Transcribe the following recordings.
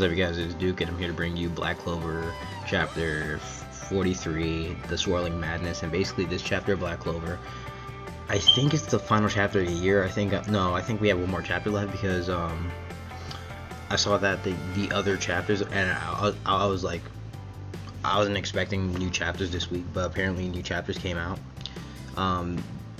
What's up, you guys? It's Duke, and I'm here to bring you Black Clover Chapter 43, The Swirling Madness. And basically, this chapter of Black Clover, I think it's the final chapter of the year. I think we have one more chapter left because I saw that the other chapters, and I was like, I wasn't expecting new chapters this week, but apparently new chapters came out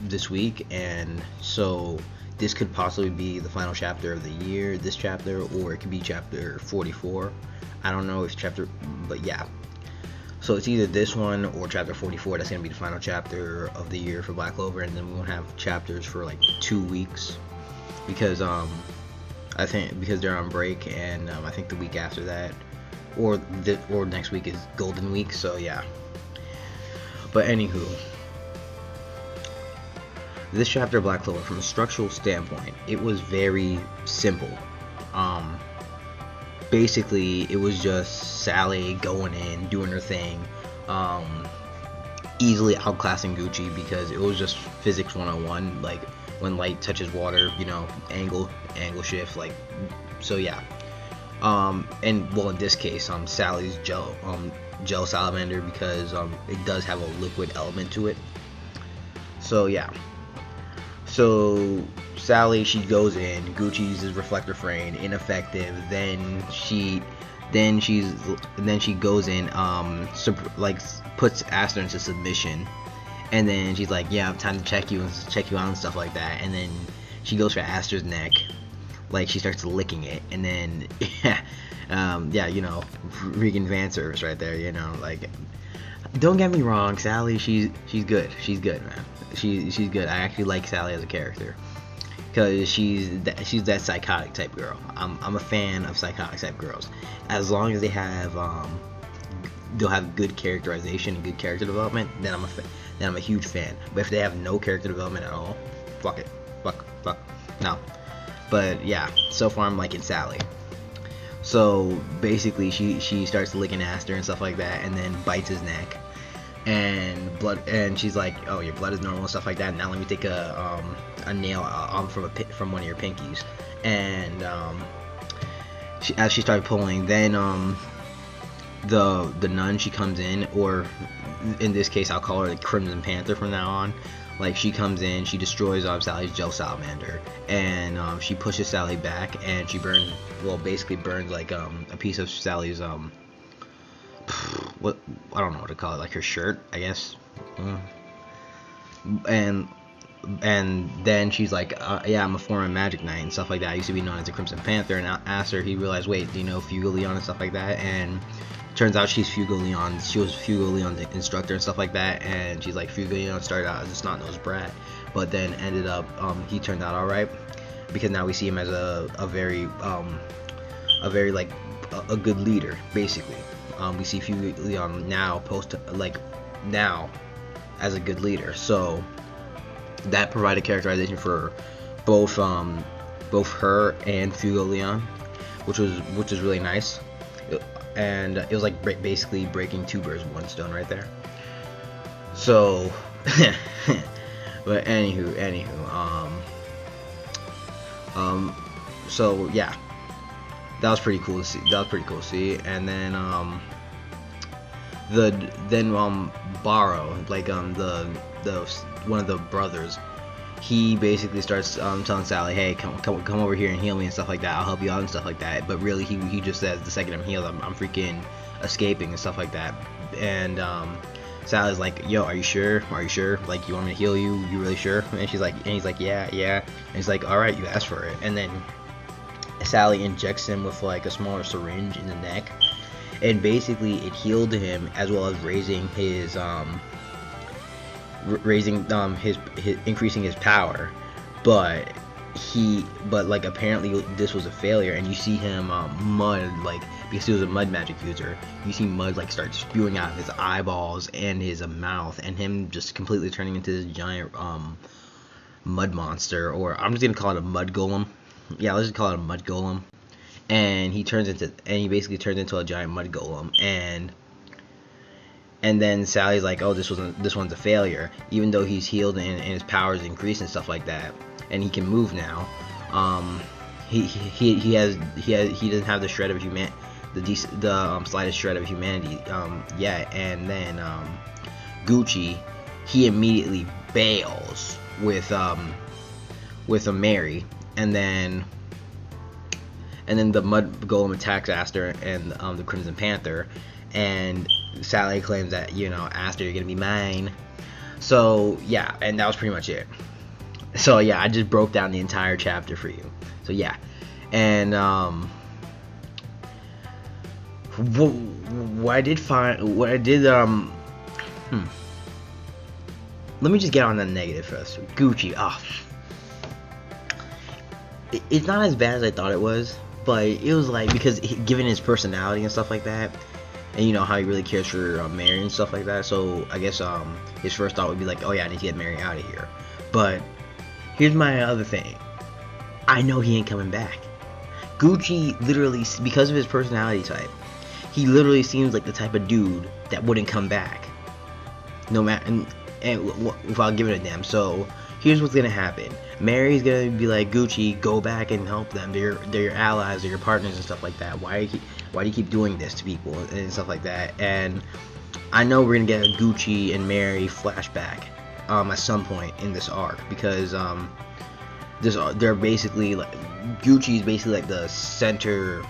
this week, and so this could possibly be the final chapter of the year, this chapter, or it could be chapter 44. I don't know if but yeah. So it's either this one or chapter 44 that's going to be the final chapter of the year for Black Clover, and then we won't have chapters for like 2 weeks because I think because they're on break, and I think the week after that or next week is Golden Week, so yeah. But anywho, this chapter of Black Clover, from a structural standpoint, it was very simple. Basically, it was just Sally going in, doing her thing, easily outclassing Gucci because it was just physics 101. Like when light touches water, you know, angle shift, like, so yeah. And well, in this case, Sally's gel salamander, because it does have a liquid element to it. So yeah. So Sally, she goes in, Gucci uses reflector frame, ineffective. Then she goes in, like puts Aster into submission, and then she's like, yeah, time to check you out and stuff like that. And then she goes for Aster's neck, like she starts licking it, and then yeah, you know, freaking fan service right there, you know. Like, don't get me wrong, Sally, she's good, man. She's good. I actually like Sally as a character because she's that psychotic type girl. I'm a fan of psychotic type girls, as long as they'll have good characterization and good character development. Then I'm a huge fan. But if they have no character development at all, fuck no. But yeah, so far I'm liking Sally. So basically, she starts licking Aster and stuff like that, and then bites his neck. And she's like, oh, your blood is normal and stuff like that. Now let me take a nail from one of your pinkies. And as she started pulling, then the nun, she comes in, or in this case I'll call her the Crimson Panther from now on. Like, she comes in, she destroys Sally's gel salamander, and she pushes Sally back, and she basically burns like a piece of Sally's what, I don't know what to call it, like her shirt, I guess. And then she's like, yeah, I'm a former Magic Knight and stuff like that. I used to be known as the Crimson Panther. And asked her, he realized, wait, do you know Fugo Leon and stuff like that? And turns out she's Fugo Leon. She was Fugo Leon's instructor and stuff like that. And she's like, Fugo Leon started out as a snot-nosed brat, but then ended up, he turned out alright, because now we see him as a very like a good leader, basically. We see Fugo Leon now now as a good leader, so that provided characterization for both her and Fugo Leon, which was really nice, and it was like basically breaking two birds with one stone right there. So but anywho, so yeah, that was pretty cool to see. And then Baro, like the one of the brothers, he basically starts telling Sally, hey, come over here and heal me and stuff like that. I'll help you out and stuff like that. But really, he just says, the second I'm healed, I'm freaking escaping and stuff like that. And Sally's like, yo, are you sure? Like, you want me to heal you? You really sure? And he's like, yeah. And he's like, all right, you asked for it. And then Sally injects him with like a smaller syringe in the neck, and basically it healed him, as well as raising his increasing his power. But like, apparently this was a failure, and you see him mud, like, because he was a mud magic user, you see mud like start spewing out of his eyeballs and his mouth, and him just completely turning into this giant mud monster, or I'm just gonna call it a mud golem. Yeah, let's just call it a mud golem. And he basically turns into a giant mud golem. And then Sally's like, oh, this one's a failure, even though he's healed and his powers increased and stuff like that, and he can move now. He doesn't have the shred of the slightest shred of humanity yet. And then Gucci, he immediately bails with a Mary, and then the Mud Golem attacks Aster and the Crimson Panther, and Sally claims that, you know, Aster, you're gonna be mine. So yeah, and that was pretty much it. So yeah, I just broke down the entire chapter for you. So yeah, and what I did let me just get on the negative first. Gucci, it's not as bad as I thought it was, but it was like, because given his personality and stuff like that, and you know how he really cares for Mary and stuff like that, so I guess his first thought would be like, oh yeah, I need to get Mary out of here. But here's my other thing. I know he ain't coming back. Gucci literally, because of his personality type, he literally seems like the type of dude that wouldn't come back, no matter, and without giving a damn. So here's what's gonna happen. Mary's gonna be like, Gucci, go back and help them. They're your allies, they're your partners and stuff like that. Why do you keep doing this to people and stuff like that? And I know we're gonna get a Gucci and Mary flashback at some point in this arc, because they're basically like, Gucci's basically like the center,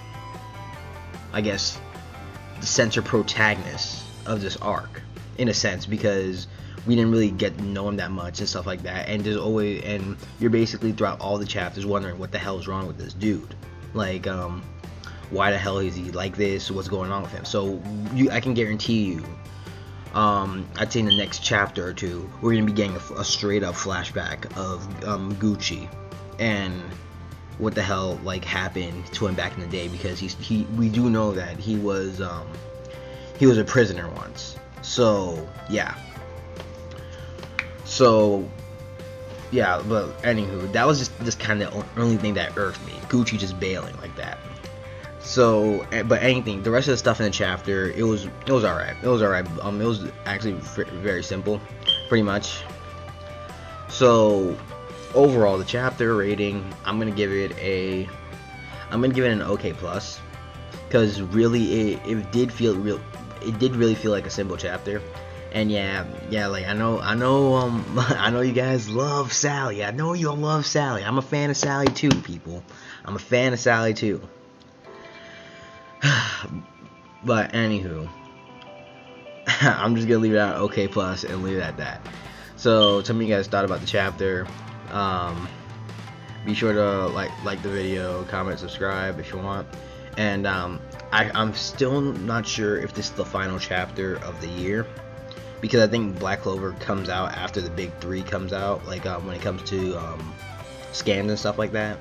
I guess, the center protagonist of this arc in a sense, because we didn't really get to know him that much and stuff like that, and you're basically throughout all the chapters wondering what the hell is wrong with this dude, like why the hell is he like this, what's going on with him. So I can guarantee you, I'd say in the next chapter or two, we're gonna be getting a straight up flashback of Gucci and what the hell like happened to him back in the day, because we do know that he was a prisoner once. So yeah. But anywho, that was just kind of the only thing that irked me. Gucci just bailing like that. So, but anything, the rest of the stuff in the chapter, it was alright. It was alright. It was actually very simple, pretty much. So, overall, the chapter rating, I'm gonna give it an OK plus, because really it did really feel like a simple chapter. And yeah, like I know you guys love Sally. I know you love Sally. I'm a fan of Sally too, people. I'm a fan of Sally too. But anywho, I'm just gonna leave it at OK plus and leave it at that. So tell me you guys thought about the chapter. Be sure to like the video, comment, subscribe if you want. And I'm still not sure if this is the final chapter of the year, because I think Black Clover comes out after the big 3 comes out, like when it comes to scans and stuff like that,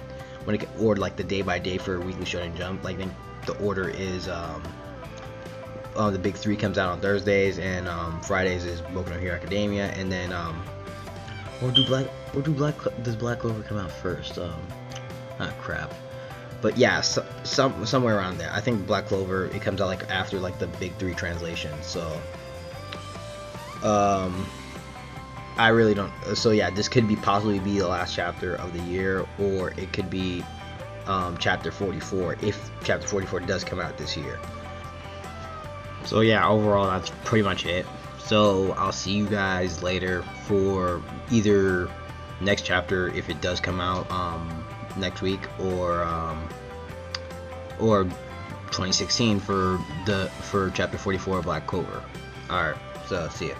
or like the day by day for Weekly Shonen Jump. Like, I think the order is the big 3 comes out on Thursdays, and Fridays is Boku no Hero Academia, and then does Black Clover come out first? Crap. But yeah, somewhere around there. I think Black Clover, it comes out like after like the big 3 translations. So I really don't. So yeah, this could possibly be the last chapter of the year, or it could be chapter 44 if chapter 44 does come out this year. So yeah, overall that's pretty much it. So I'll see you guys later for either next chapter if it does come out next week, or 2016 for chapter 44 of Black Clover. Alright, so see ya.